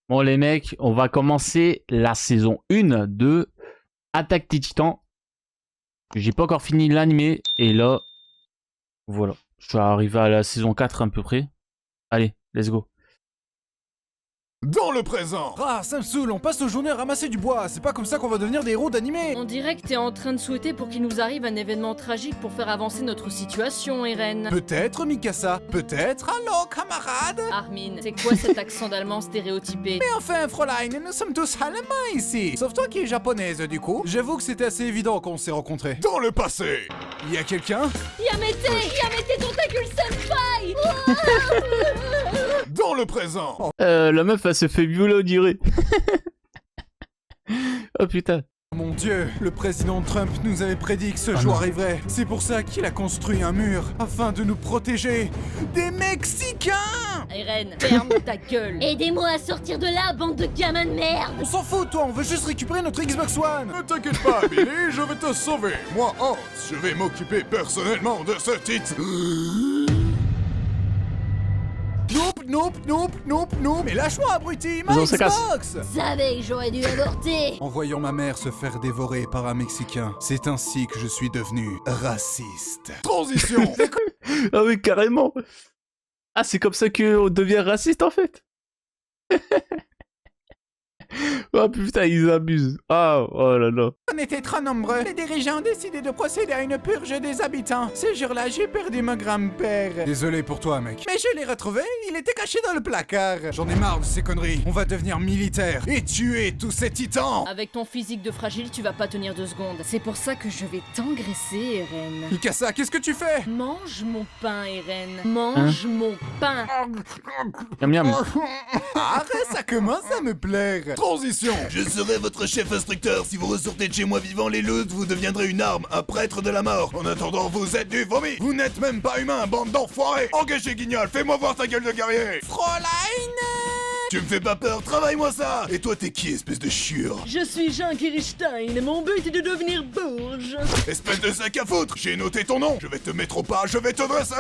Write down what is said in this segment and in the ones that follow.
Bon les mecs, on va commencer la saison 1 de Attaque des Titans. J'ai pas encore fini l'animé et là, voilà. Je suis arrivé à la saison 4 à peu près. Allez, let's go. Dans le présent. Ah, ça me saoule, on passe nos journées à ramasser du bois, c'est pas comme ça qu'on va devenir des héros d'animé. On dirait que t'es en train de souhaiter pour qu'il nous arrive un événement tragique pour faire avancer notre situation, Eren. Peut-être, Mikasa, peut-être. Allô, camarade. Armin, c'est quoi cet accent d'allemand stéréotypé? Mais enfin, Fräulein, nous sommes tous allemands ici. Sauf toi qui es japonaise, du coup. J'avoue que c'était assez évident qu'on s'est rencontrés. Dans le passé. Y a quelqu'un? Yamete Tentacule Senpai. Dans le présent. La meuf, elle se fait violer, on dirait. Oh putain. Mon Dieu, le président Trump nous avait prédit que ce jour arriverait. C'est pour ça qu'il a construit un mur, afin de nous protéger des Mexicains. Eren, ferme ta gueule. Aidez-moi à sortir de là, bande de gamins de merde! On s'en fout, toi, on veut juste récupérer notre Xbox One. Ne t'inquiète pas, Billy, je vais te sauver. Moi, Hans, je vais m'occuper personnellement de ce titre. Nope. Mais lâche-moi, abruti, ma On se casse. Xbox. Savais que j'aurais dû avorter! En voyant ma mère se faire dévorer par un Mexicain, c'est ainsi que je suis devenu raciste. Transition. Ah oui, carrément. Ah, c'est comme ça qu'on devient raciste en fait. Oh putain, ils abusent. Ah, oh là là. On était trop nombreux. Les dirigeants ont décidé de procéder à une purge des habitants. Ce jour-là, j'ai perdu mon grand-père. Désolé pour toi, mec. Mais je l'ai retrouvé, il était caché dans le placard. J'en ai marre de ces conneries. On va devenir militaire et tuer tous ces titans. Avec ton physique de fragile, tu vas pas tenir 2 secondes. C'est pour ça que je vais t'engraisser, Eren. Mikasa, qu'est-ce que tu fais? Mange mon pain, Eren. Mange mon pain. Miam miam. Ah, ça commence à me plaire. Transition. Je serai votre chef instructeur. Si vous ressortez de chez moi vivant les loups, vous deviendrez une arme, un prêtre de la mort. En attendant, vous êtes du vomi. Vous n'êtes même pas humain, bande d'enfoirés. Engagez Guignol, fais-moi voir ta gueule de guerrier. Fräulein! Tu me fais pas peur, travaille-moi ça. Et toi, t'es qui, espèce de chiure? Je suis Jean Kirstein et mon but est de devenir bourge. Espèce de sac à foutre. J'ai noté ton nom. Je vais te mettre au pas, je vais te dresser.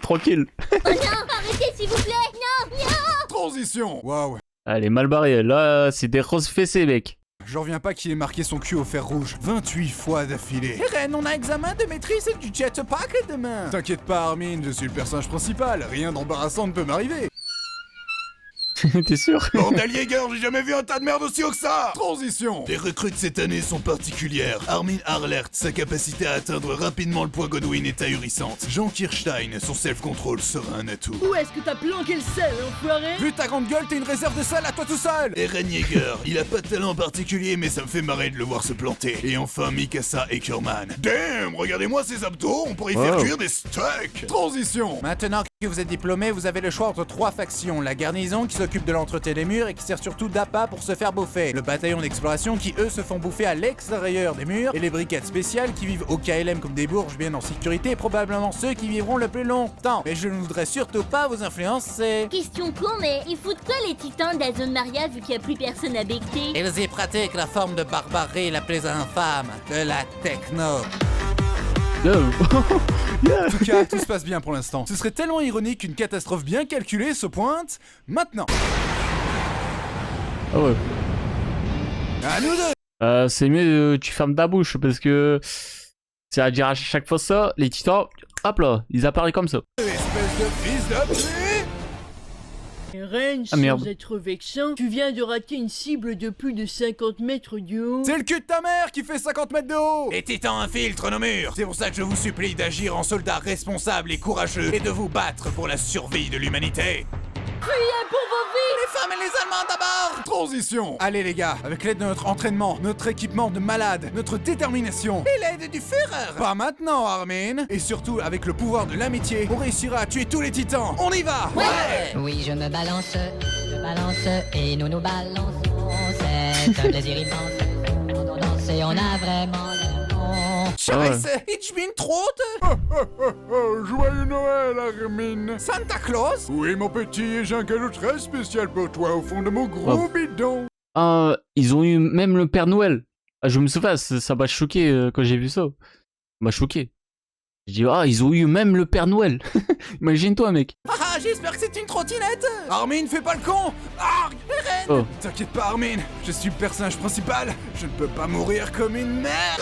Tranquille. Oh non! Arrêtez s'il vous plaît! Non! Transition. Waouh. Elle est mal barrée. Là, c'est des roses fessées, mec. J'en reviens pas qu'il ait marqué son cul au fer rouge 28 fois d'affilée. Eren, on a examen de maîtrise du jetpack demain. T'inquiète pas, Armin, je suis le personnage principal. Rien d'embarrassant ne peut m'arriver. T'es sûr? Bordel Jäger, j'ai jamais vu un tas de merde aussi haut que ça. Transition. Les recrues de cette année sont particulières. Armin Harlert, sa capacité à atteindre rapidement le poids Godwin est ahurissante. Jean Kirstein, son self-control sera un atout. Où est-ce que t'as planqué le sel, enfoiré? Vu ta grande gueule, t'es une réserve de sel à toi tout seul. Eren Yeager, il a pas de talent particulier mais ça me fait marrer de le voir se planter. Et enfin Mikasa Eckerman. Damn, regardez-moi ces abdos, on pourrait y faire Wow. cuire des steaks. Transition. Maintenant que vous êtes diplômé, vous avez le choix entre 3 factions. La garnison qui s'occupe de l'entretien des murs et qui sert surtout d'appât pour se faire bouffer. Le bataillon d'exploration qui eux se font bouffer à l'extérieur des murs. Et les brigades spéciales qui vivent au KLM comme des bourges bien en sécurité et probablement ceux qui vivront le plus longtemps. Mais je ne voudrais surtout pas vous influencer. Question con, mais ils foutent quoi les titans de la zone Maria vu qu'il y a plus personne à becter? Ils y pratiquent la forme de barbarie la plus infâme, de la techno. Yo. Yeah. En tout cas, tout se passe bien pour l'instant. Ce serait tellement ironique qu'une catastrophe bien calculée se pointe maintenant. Ah ouais. À nous deux. C'est mieux tu fermes ta bouche parce que c'est à dire à chaque fois ça, les titans, hop là, ils apparaissent comme ça. Espèce de fils de pute. Eren, Ah, merde. sans être vexant, tu viens de rater une cible de plus de 50 mètres de haut. C'est le cul de ta mère qui fait 50 mètres de haut. Les titans infiltrent nos murs. C'est pour ça que je vous supplie d'agir en soldat responsable et courageux et de vous battre pour la survie de l'humanité. Fuyez pour vos vies! Les femmes et les Allemands d'abord. Transition. Allez les gars, avec l'aide de notre entraînement, notre équipement de malade, notre détermination et l'aide du Führer. Pas maintenant, Armin. Et surtout, avec le pouvoir de l'amitié, on réussira à tuer tous les titans. On y va. Oui, je me balance et nous nous balançons. C'est un plaisir immense. Quand on danse et on a vraiment l'air bon. Scheiße, ich bin tot. Joyeux Noël, Armin. Santa Claus. Oui, mon petit, j'ai un cadeau très spécial pour toi au fond de mon gros bidon. Ils ont eu même le Père Noël. Ah, je me souviens, ça m'a choqué quand j'ai vu ça. Ça m'a choqué. Je dis, ah, ils ont eu même le Père Noël. Imagine-toi, mec. Ah, j'espère que c'est une trottinette. Armin, fais pas le con. Arg, Eren. Oh. T'inquiète pas, Armin, je suis le personnage principal. Je ne peux pas mourir comme une merde.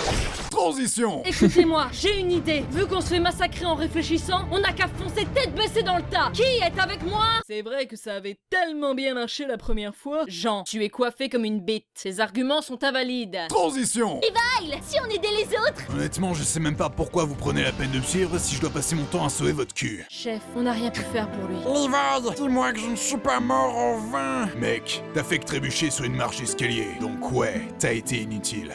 Transition. Écoutez-moi, j'ai une idée. Vu qu'on se fait massacrer en réfléchissant, on n'a qu'à foncer tête baissée dans le tas. Qui est avec moi? C'est vrai que ça avait tellement bien marché la première fois. Jean, tu es coiffé comme une bite. Ces arguments sont invalides. Transition. Kyle, si on aidait les autres. Honnêtement, je sais même pas pourquoi vous prenez la peine de me suivre si je dois passer mon temps à sauver votre cul. Chef, on n'a rien pu faire pour lui. Levi, dis-moi que je ne suis pas mort en vain. Mec, t'as fait que trébucher sur une marche d'escalier. Donc ouais, t'as été inutile.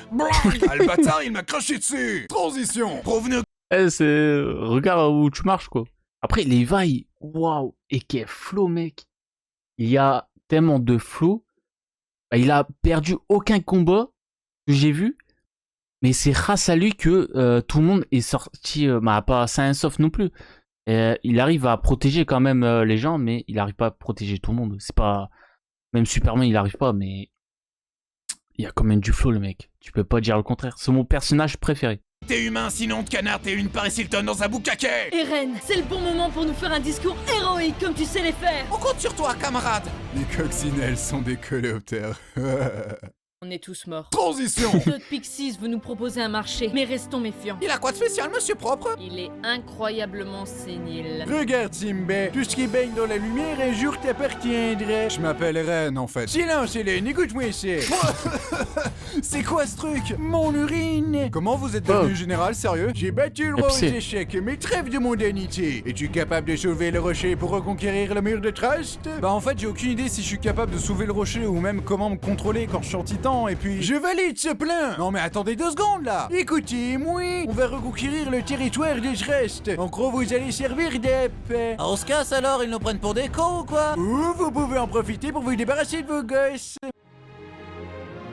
Ah, le bâtard, il m'a craché dessus. Transition. Revenez au... Eh, c'est... Regarde où tu marches, quoi. Après, les vailles, waouh, et quel flow, mec. Il y a tellement de flow. Bah, il a perdu aucun combat que j'ai vu. Mais c'est grâce à lui que tout le monde est sorti, bah, pas sain et sauf non plus. Il arrive à protéger quand même les gens, mais il arrive pas à protéger tout le monde. C'est pas... Même Superman, il arrive pas, mais... Il y a quand même du flow, le mec. Tu peux pas dire le contraire. C'est mon personnage préféré. T'es humain, sinon de canard, t'es une Paris Hilton dans un boucaquet. Eren, c'est le bon moment pour nous faire un discours héroïque comme tu sais les faire. On compte sur toi, camarade. Les coccinelles sont des coléoptères. On est tous morts. Transition. Todd Pixies veut nous proposer un marché, mais restons méfiants. Il a quoi de spécial, monsieur propre? Il est incroyablement sénile. Regarde, Simba, tout ce qui baigne dans la lumière un jour t'appartiendrait. Je m'appelle Ren, en fait. Silence, Hélène, écoute-moi ici. C'est quoi ce truc? Mon urine. Comment vous êtes devenu général, sérieux? J'ai battu le roi aux Épicé. échecs, mais trêve de mondanité. Es-tu capable de soulever le rocher pour reconquérir le mur de Trust? Bah en fait, j'ai aucune idée si je suis capable de soulever le rocher ou même comment me contrôler quand je suis en titan, et puis... Je valide ce plan. Non mais attendez 2 secondes, là. Écoutez-moi, on va reconquérir le territoire de Trust. En gros, vous allez servir d'ép. On se casse alors, ils nous prennent pour des cons ou quoi? Ou vous pouvez en profiter pour vous débarrasser de vos gosses.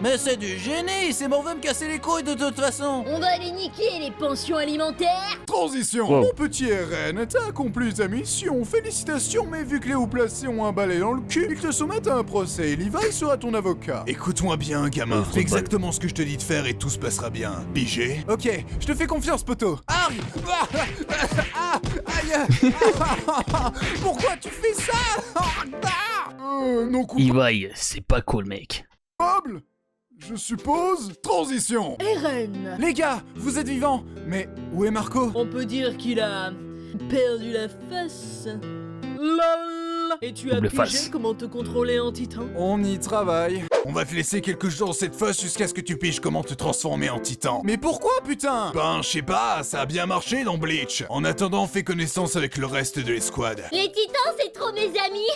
Mais c'est du génie, c'est mon veut me casser les couilles de toute façon. On va aller niquer les pensions alimentaires. Transition. Wow. Mon petit RN, t'as accompli ta mission. Félicitations, mais vu que les hauts placés ont un balai dans le cul, ils te soumettent à un procès et Levi sera ton avocat. Écoute-moi bien, gamin. Fais exactement ce que je te dis de faire et tout se passera bien. Pigé? Ok, je te fais confiance, poteau. Aïe. Aïe. Pourquoi tu fais ça? Non Levi, c'est pas cool, mec. coupable, je suppose. Transition. Eren, Les gars, vous êtes vivants. Mais où est Marco? on peut dire qu'il a perdu la face. LOL. Et tu as Double pigé face. comment te contrôler en titan? On y travaille. On va te laisser quelques jours dans cette fosse jusqu'à ce que tu piges comment te transformer en titan. Mais pourquoi, putain? Ben, je sais pas, ça a bien marché dans Bleach. En attendant, fais connaissance avec le reste de l'escouade. Les titans, c'est trop mes amis.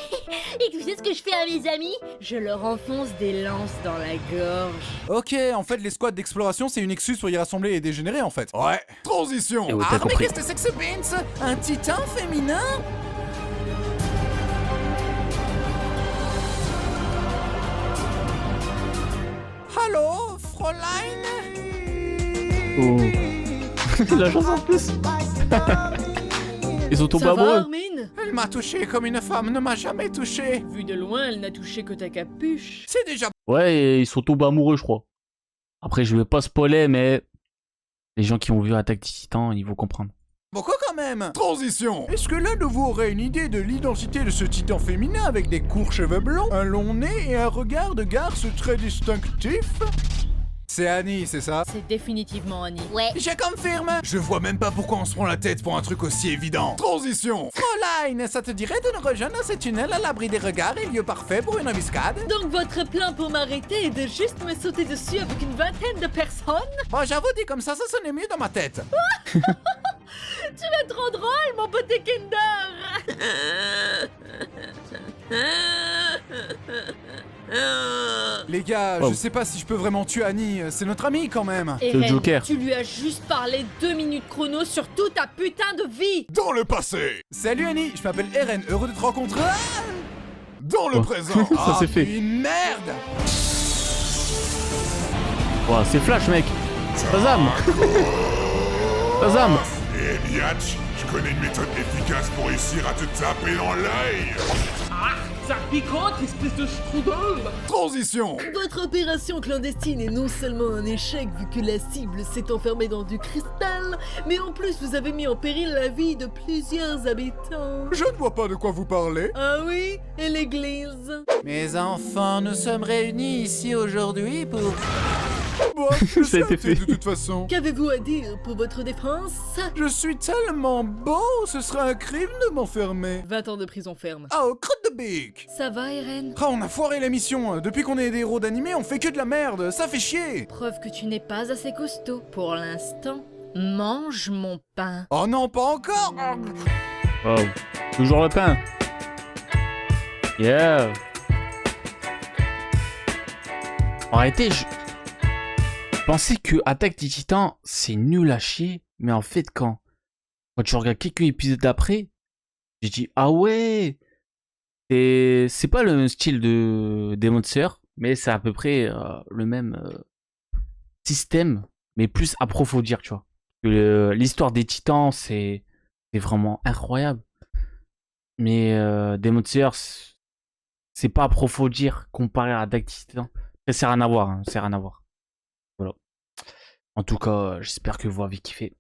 Et tu sais ce que je fais à mes amis? Je leur enfonce des lances dans la gorge. Ok, en fait, les squads d'exploration, c'est une excuse pour y rassembler les dégénérés, en fait. Ouais. Transition. Et ouais, Ah, t'as mais compris. qu'est-ce que c'est que ce Beans? Un titan féminin? Allô, Fräulein? Oh. La chanson en plus. Ils sont tombés Ça va, amoureux. Armin? Elle m'a touché comme une femme ne m'a jamais touché. Vu de loin, elle n'a touché que ta capuche. C'est déjà... Ouais, et ils sont tombés amoureux, je crois. Après, je vais pas spoiler, mais les gens qui ont vu Attaque des Titans, ils vont comprendre. beaucoup quand même. Transition. Est-ce que l'un de vous aurait une idée de l'identité de ce titan féminin avec des courts cheveux blancs, un long nez et un regard de garce très distinctif? C'est Annie, c'est ça? C'est définitivement Annie. Ouais. Je confirme. Je vois même pas pourquoi on se prend la tête pour un truc aussi évident. Transition. Fräulein, ça te dirait de nous rejoindre dans ce tunnel à l'abri des regards et lieu parfait pour une embuscade? Donc votre plan pour m'arrêter est de juste me sauter dessus avec une vingtaine de personnes? Bon, j'avoue, dit comme ça sonnait mieux dans ma tête. Tu vas trop drôle, mon petit Kinder! Les gars, Oh. je sais pas si je peux vraiment tuer Annie, c'est notre amie quand même. le Eren, Joker. tu lui as juste parlé 2 minutes chrono sur toute ta putain de vie! Dans le passé. Salut Annie, je m'appelle Eren, heureux de te rencontrer. Dans le Oh. présent. Ça c'est fait. Une merde. Ouais, c'est Flash, mec. Shazam. Shazam. Eh Biatch, je connais une méthode efficace pour réussir à te taper dans l'œil. piquante, espèce de strudel. Transition. Votre opération clandestine est non seulement un échec vu que la cible s'est enfermée dans du cristal, mais en plus vous avez mis en péril la vie de plusieurs habitants. Je ne vois pas de quoi vous parlez. Ah oui? Et l'église? Mes enfants, nous sommes réunis ici aujourd'hui pour... Bon, je Ça a sais été fait. de toute façon. Qu'avez-vous à dire pour votre défense? Je suis tellement beau, ce serait un crime de m'enfermer. 20 ans de prison ferme. Oh, crotte de bique. Ça va, Eren? Ah, on a foiré la mission. Depuis qu'on est des héros d'animé, on fait que de la merde. Ça fait chier. Preuve que tu n'es pas assez costaud. Pour l'instant, mange mon pain. Oh non, pas encore. Wow. Toujours le pain. Yeah. En réalité, je pensais que Attaque des Titans, c'est nul à chier. Mais en fait, quand tu regardes quelques épisodes après, j'ai dit, ah ouais, c'est pas le même style de Demon Slayer, mais c'est à peu près le même système, mais plus approfondir, tu vois. L'histoire des Titans, c'est vraiment incroyable. Mais Demon Slayer, c'est pas approfondir comparé à Attaque des Titans. Après, c'est rien à voir, hein, c'est rien à voir. Voilà. En tout cas, j'espère que vous avez kiffé.